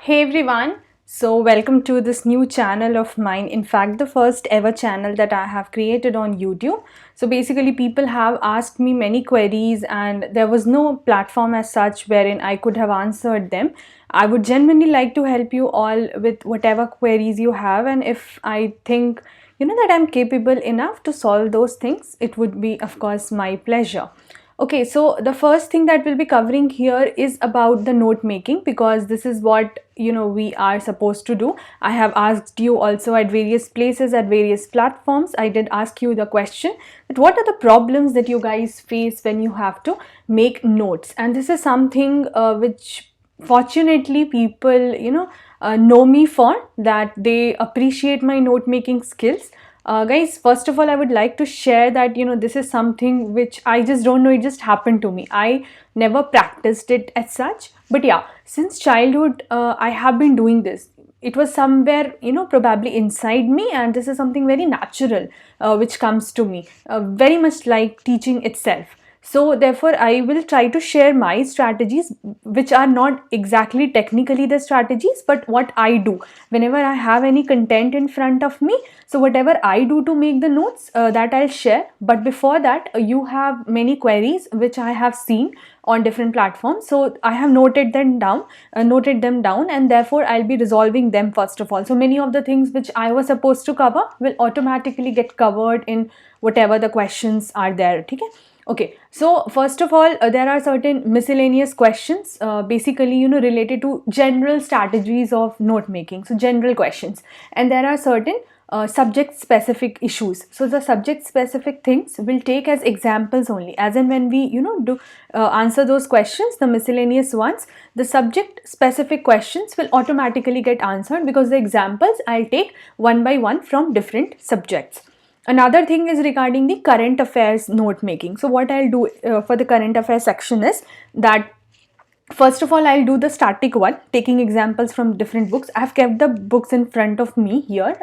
Hey everyone, so welcome to this new channel of mine. In fact, the first ever channel that I have created on YouTube. So basically, people have asked me many queries, and there was no platform as such wherein I could have answered them. I would genuinely like to help you all with whatever queries you have, and if I think that I'm capable enough to solve those things, it would be, of course, my pleasure. Okay, so the first thing that we'll be covering here is about the note making, because this is what we are supposed to do. I have asked you also at various places, at various platforms. I did ask you the question that what are the problems that you guys face when you have to make notes, and this is something which fortunately people know me for, that they appreciate my note making skills. Guys, first of all, I would like to share that this is something which I just don't know, it just happened to me. I never practiced it as such, but yeah, since childhood I have been doing this. It was somewhere probably inside me, and this is something very natural which comes to me, very much like teaching itself. So therefore, I will try to share my strategies, which are not exactly technically the strategies, but what I do whenever I have any content in front of me. So whatever I do to make the notes, that I'll share. But before that, you have many queries which I have seen on different platforms. So I have noted them down, and therefore I'll be resolving them first of all. So many of the things which I was supposed to cover will automatically get covered in whatever the questions are there. Okay. Okay, so first of all, there are certain miscellaneous questions, basically, related to general strategies of note making. So general questions, and there are certain subject specific issues. So the subject specific things will take as examples only, as in when we do answer those questions, the miscellaneous ones, the subject specific questions will automatically get answered, because the examples I'll take one by one from different subjects. Another thing is regarding the current affairs note making. So what I'll do for the current affairs section is that first of all, I'll do the static one, taking examples from different books. I've kept the books in front of me here,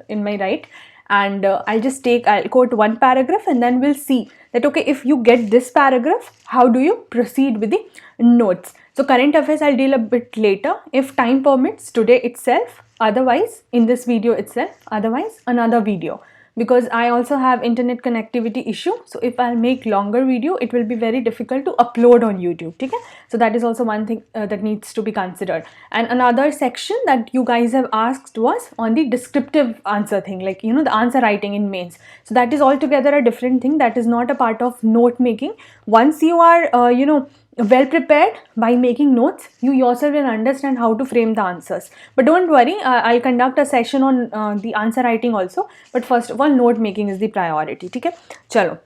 in my right, and I'll quote one paragraph, and then we'll see that, okay, if you get this paragraph, how do you proceed with the notes. So current affairs I'll deal a bit later, if time permits, today itself, otherwise in this video itself, otherwise another video, because I also have internet connectivity issue. So if I'll make longer video, it will be very difficult to upload on YouTube. Okay? So that is also one thing that needs to be considered. And another section that you guys have asked was on the descriptive answer thing, like the answer writing in mains. So that is altogether a different thing, that is not a part of note making. Once you are well prepared by making notes, you yourself will understand how to frame the answers. But don't worry, I'll conduct a session on the answer writing also, but first of all, note making is the priority. Okay, chalo.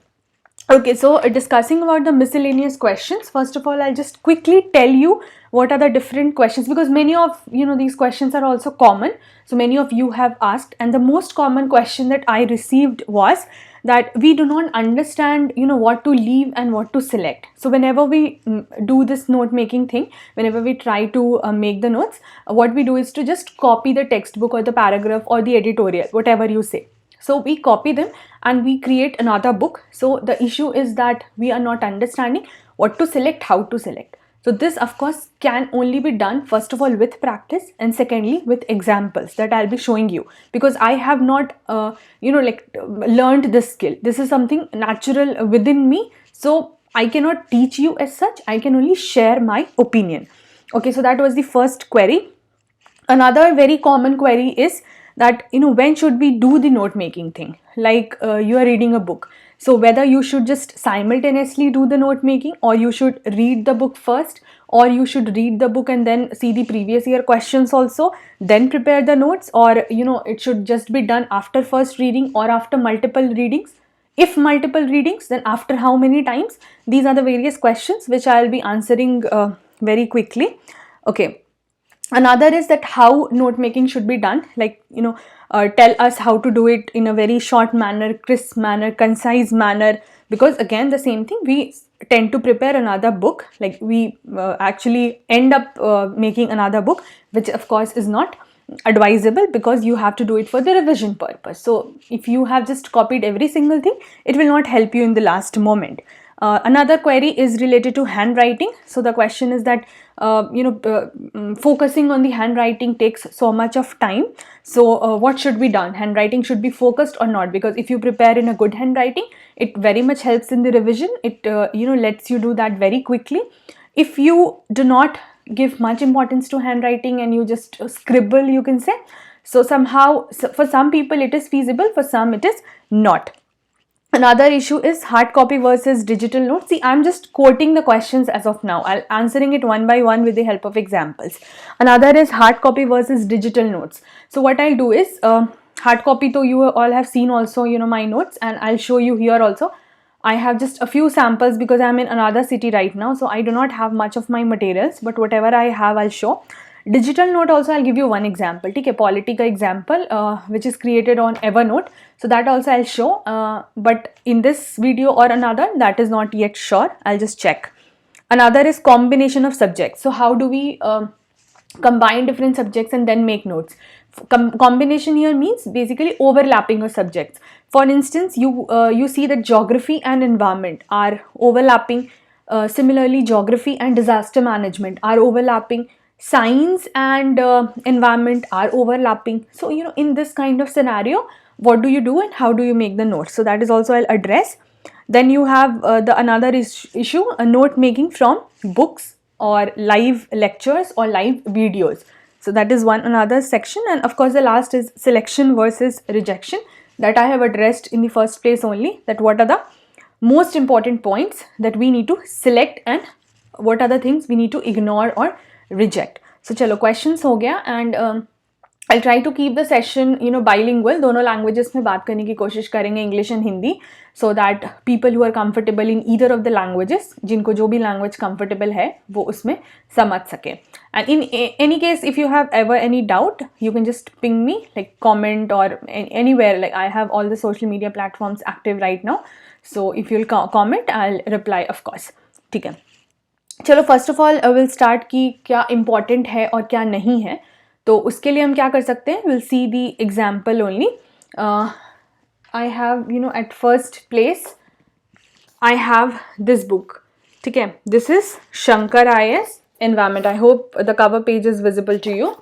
Okay, so discussing about the miscellaneous questions, first of all, I'll just quickly tell you what are the different questions, because many of these questions are also common. So many of you have asked, and the most common question that I received was that we do not understand what to leave and what to select. So whenever we do this note making thing, whenever we try to make the notes, what we do is to just copy the textbook or the paragraph or the editorial, whatever you say. So we copy them and we create another book. So the issue is that we are not understanding what to select, how to select. So this of course can only be done first of all with practice, and secondly with examples that I'll be showing you, because I have not learned this skill. This is something natural within me, so I cannot teach you as such. I can only share my opinion. Okay, so that was the first query. Another very common query is that when should we do the note making thing, like you are reading a book. So whether you should just simultaneously do the note making, or you should read the book first, or you should read the book and then see the previous year questions also, then prepare the notes, or it should just be done after first reading or after multiple readings. If multiple readings, then after how many times? These are the various questions which I'll be answering very quickly. Okay. Another is that how note making should be done, like tell us how to do it in a very short manner, crisp manner, concise manner, because again the same thing, we tend to prepare another book, like we actually end up making another book, which of course is not advisable, because you have to do it for the revision purpose. So if you have just copied every single thing, it will not help you in the last moment. Another query is related to handwriting. So the question is that focusing on the handwriting takes so much of time. So what should be done? Handwriting should be focused or not? Because if you prepare in a good handwriting, it very much helps in the revision. It lets you do that very quickly. If you do not give much importance to handwriting and you just scribble, you can say, so somehow, for some people it is feasible, for some it is not. Another issue is hard copy versus digital notes. See, I'm just quoting the questions as of now. I'll answering it one by one with the help of examples. Another is hard copy versus digital notes. So what I'll do is, hard copy, so you all have seen also, my notes, and I'll show you here also. I have just a few samples because I'm in another city right now, so I do not have much of my materials, but whatever I have, I'll show. Digital note also, I'll give you one example. ठीक है, polity का example which is created on Evernote. So that also I'll show. But in this video or another, that is not yet sure. I'll just check. Another is combination of subjects. So how do we combine different subjects and then make notes? Combination here means basically overlapping of subjects. For instance, you see that geography and environment are overlapping. Similarly, geography and disaster management are overlapping. Science and environment are overlapping. So in this kind of scenario, what do you do and how do you make the notes? So that is also I'll address. Then you have another issue, a note making from books or live lectures or live videos. So that is another section. And of course the last is selection versus rejection, that I have addressed in the first place only, that what are the most important points that we need to select and what are the things we need to ignore or reject. So चलो questions हो गया, and I'll try to keep the session bilingual. दोनों languages में बात करने की कोशिश करेंगे, English and Hindi, so that people who are comfortable in either of the languages, जिनको जो भी language comfortable है वो उसमें समझ सके. And in any case, if you have ever any doubt, you can just ping me, like comment or anywhere. Like I have all the social media platforms active right now, so if you'll comment, I'll reply of course. ठीक है, चलो first of all will start कि क्या important है और क्या नहीं है. तो उसके लिए हम क्या कर सकते हैं, will see the example only. I have at first place I have this book. ठीक है, this is Shankar IAS environment. I hope the cover page is visible to you.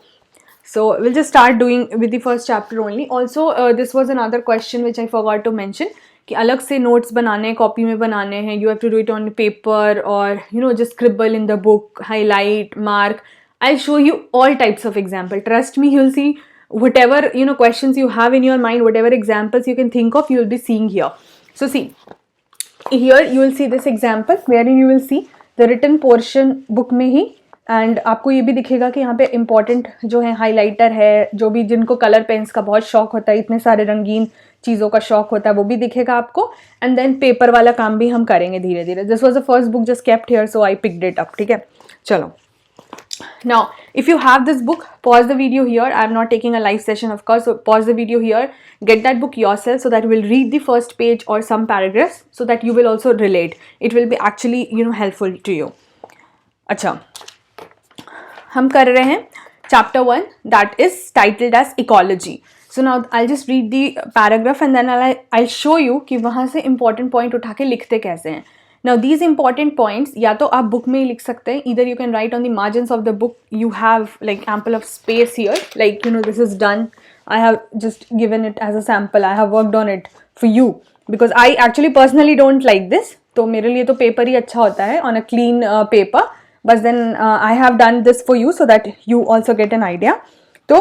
So we'll just start doing with the first chapter only. Also this was another question which I forgot to mention, कि अलग से notes बनाने, copy में बनाने हैं. You have to do it on paper or just scribble in the book, highlight, mark. I'll show you all types of example. Trust me, you'll see whatever questions you have in your mind, whatever examples you can think of, you will be seeing here. So see, here you will see this example wherein you will see the written portion book में ही. And आपको ये भी दिखेगा कि यहाँ पे important जो है हाइलाइटर है, जो भी जिनको कलर पेन्स का बहुत शौक होता है, इतने सारे रंगीन चीज़ों का शौक होता है, वो भी दिखेगा आपको. एंड देन पेपर वाला काम भी हम करेंगे धीरे धीरे. This was the first book just kept here, so I picked it up. ठीक है, चलो. Now, if you have this book, pause the video here. I am not taking a live session, of course, so pause the video here. Get that book yourself so that you will read the first page or some paragraphs so that you will also relate. It will be actually, helpful to you. अच्छा, हम कर रहे हैं chapter 1 that is titled as ecology. So now I'll just read the paragraph and then I'll show you कि वहाँ से important point उठा के लिखते कैसे हैं. Now these important points या तो आप book में ही लिख सकते हैं. Either you can write on the margins of the book. You have like ample of space here. Like this is done. I have just given it as a sample. I have worked on it for you because I actually personally don't like this. तो मेरे लिए तो paper ही अच्छा होता है on a clean paper. बस then I have done this for you so that you also get an idea. तो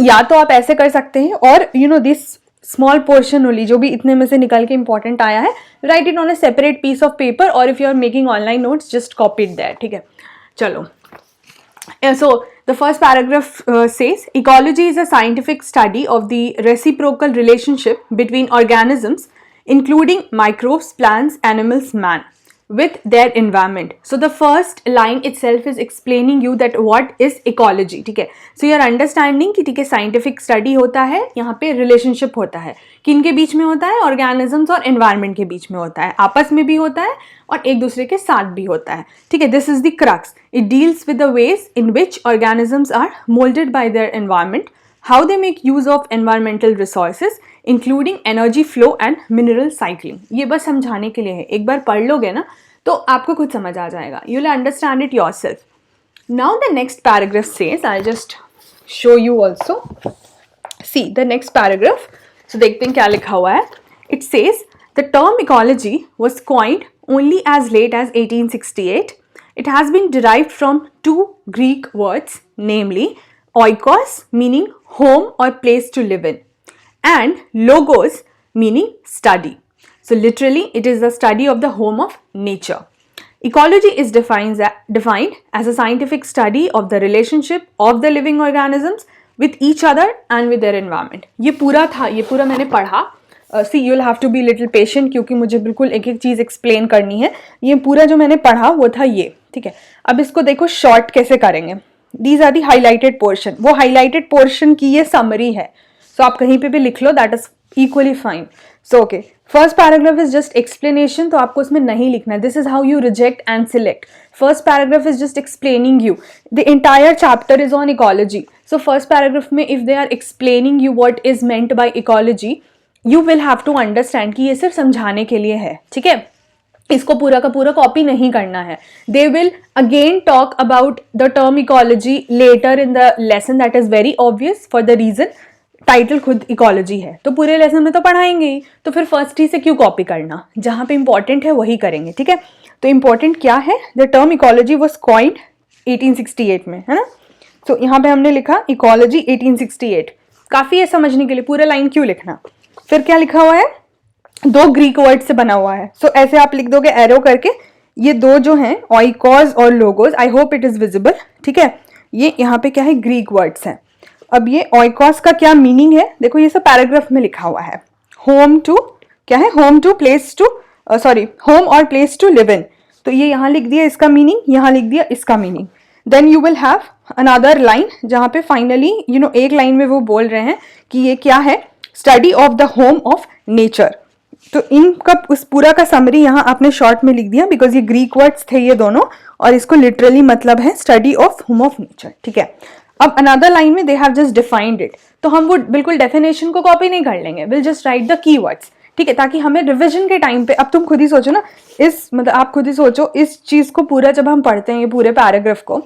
या तो आप ऐसे कर सकते हैं और this small portion only जो भी इतने में से निकल के important आया है, write it on a separate piece of paper, or if you are making online notes just copy it there. ठीक है, चलो. So the first paragraph says ecology is a scientific study of the reciprocal relationship between organisms including microbes, plants, animals, man with their environment. So the first line itself is explaining you that what is ecology. ठीक है, so you are understanding कि ठीक है scientific study होता है, यहाँ पे relationship होता है, किन के बीच में होता है, organisms और environment के बीच में होता है, आपस में भी होता है और एक दूसरे के साथ भी होता है. ठीक है, this is the crux. It deals with the ways in which organisms are molded by their environment, how they make use of environmental resources including energy flow and mineral cycling. ये बस समझाने के लिए है, एक बार पढ़ लोगे ना तो आपको खुद समझ आ जाएगा. You will understand it yourself. Now the next paragraph says, I'll just show you also. See the next paragraph. So देखते हैं क्या लिखा हुआ है. It says the term ecology was coined only as late as 1868. It has been derived from two Greek words, namely oikos meaning home or place to live in, and logos meaning study. So literally it is the study of the home of nature. Ecology is defined as a scientific study of the relationship of the living organisms with each other and with their environment. ये पूरा था, ये पूरा मैंने पढ़ा. See, you'll have to be little patient क्योंकि मुझे बिल्कुल एक एक चीज़ एक्सप्लेन करनी है. ये पूरा जो मैंने पढ़ा वो था ये, ठीक है. अब इसको देखो शॉर्ट कैसे करेंगे. These are the highlighted portion. वो highlighted portion की ये summary है. So आप कहीं पे भी लिख लो, that is equally fine. So okay, first paragraph is just explanation, तो आपको उसमें नहीं लिखना है. This is how you reject and select. First paragraph is just explaining you. The entire chapter is on ecology. So first paragraph में if they are explaining you what is meant by ecology, you will have to understand कि ये सिर्फ समझाने के लिए है, ठीक है. इसको पूरा का पूरा कॉपी नहीं करना है. They will again talk about the term ecology later in the lesson. That is very obvious for the reason title खुद इकोलॉजी है, तो पूरे लेसन में तो पढ़ाएंगे ही, तो फिर फर्स्ट ही से क्यों कॉपी करना. जहाँ पे इंपॉर्टेंट है वही करेंगे, ठीक है. तो इंपॉर्टेंट क्या है, the term ecology was coined 1868 में, है ना. तो यहाँ पे हमने लिखा इकोलॉजी 1868. काफ़ी है समझने के लिए, पूरा लाइन क्यों लिखना. फिर क्या लिखा हुआ है, दो ग्रीक वर्ड से बना हुआ है. सो ऐसे आप लिख दोगे एरो करके. ये दो जो हैं ऑइकॉज और logos, I hope it is visible, ठीक है. ये यहाँ पे क्या है, ग्रीक वर्ड्स हैं. अब ये ऑइकॉस का क्या मीनिंग है, देखो ये सब पैराग्राफ में लिखा हुआ है. होम टू क्या है, home to place to, sorry home और प्लेस टू लिव इन. तो ये यहाँ लिख दिया इसका मीनिंग, यहाँ लिख दिया इसका meaning. Then you will have another line जहाँ पे फाइनली एक लाइन में वो बोल रहे हैं कि ये क्या है, study of the home of nature. तो इनका उस पूरा का समरी यहाँ आपने शॉर्ट में लिख दिया बिकॉज ये ग्रीक वर्ड्स थे ये दोनों, और इसको लिटरली मतलब है study of home of nature, ठीक है. अब अनदर लाइन में they have just defined it, तो हम वो बिल्कुल डेफिनेशन को कॉपी नहीं कर लेंगे, will just right the keywords, ठीक है, ताकि हमें रिवीजन के टाइम पे, अब तुम खुद ही सोचो ना, इस मतलब आप खुद ही सोचो इस चीज को पूरा जब हम पढ़ते हैं ये पूरे पैराग्राफ को,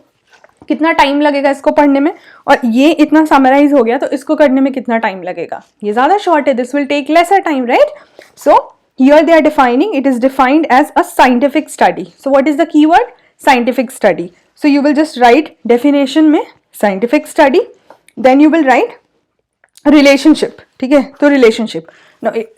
कितना टाइम लगेगा इसको पढ़ने में, और ये इतना समराइज हो गया तो इसको करने में कितना टाइम लगेगा. ये ज्यादा शॉर्ट है, this will take lesser time, right. So here they are defining, it is defined as a scientific study. So what is the keyword, scientific study. So you will just write definition में scientific study, then you will write relationship, ठीक है. तो relationship,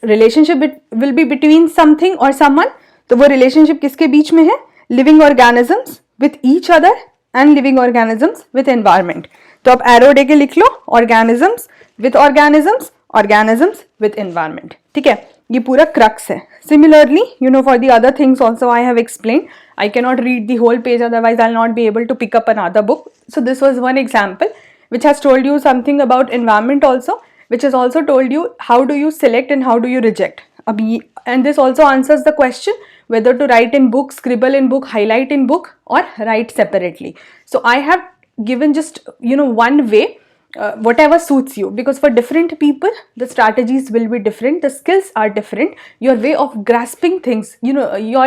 relationship will be between something और someone. तो वो relationship किसके बीच में है, living organisms with each other and living organisms with environment. तो आप एरो दे के लिख लो, organisms with organisms, organisms with environment, ठीक है. ये पूरा क्रक्स है. Similarly for the other things also I have explain. I cannot read the whole page, otherwise I'll not be able to pick up another book. So this was one example which has told you something about environment also, which has also told you how do you select and how do you reject. And this also answers the question whether to write in book, scribble in book, highlight in book, or write separately. So I have given just one way, whatever suits you, because for different people the strategies will be different, the skills are different, your way of grasping things, your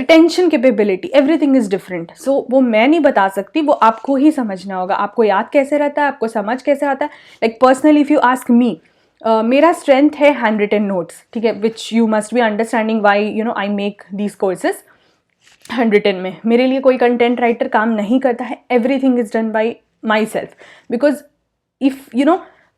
retention capability, everything is different. So वो मैं नहीं बता सकती, वो आपको ही समझना होगा. आपको याद कैसे रहता है, आपको समझ कैसे आता है. Like personally if you ask me, मेरा strength है handwritten notes, ठीक है, which you must be understanding why I make these courses. handwritten में मेरे लिए कोई content writer काम नहीं करता है, everything is done by myself, because if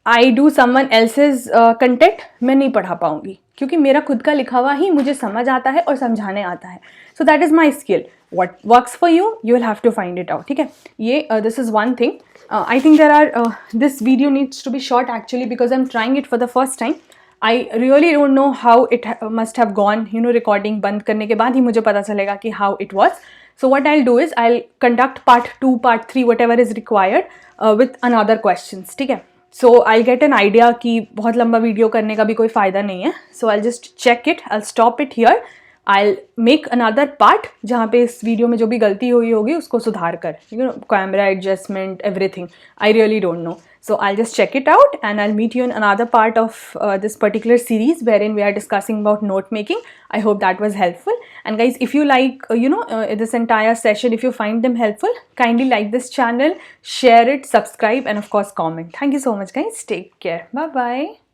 I do someone else's content, मैं नहीं पढ़ा पाऊंगी क्योंकि मेरा खुद का लिखा हुआ ही मुझे समझ आता है और समझाने आता है. So that is my skill. What works for you, you will have to find it out. ठीक है, ये this is one thing. I think there are this video needs to be short actually because I'm trying it for the first time. I really don't know how it must have gone. Recording बंद करने के बाद ही मुझे पता चलेगा कि how it was. So what I'll do is I'll conduct part 2, part 3, whatever is required with another questions. ठीक है. So I'll get an idea कि बहुत लंबा वीडियो करने का भी कोई फ़ायदा नहीं है. So I'll just check it. I'll stop it here. I'll make another part जहाँ पे इस वीडियो में जो भी गलती हुई होगी उसको सुधार कर, camera adjustment, everything. I really don't know. So I'll just check it out and I'll meet you in another part of this particular series wherein we are discussing about note making. I hope that was helpful. And guys, if you like, this entire session, if you find them helpful, kindly like this channel, share it, subscribe, and of course comment. Thank you so much guys. Take care. Bye bye.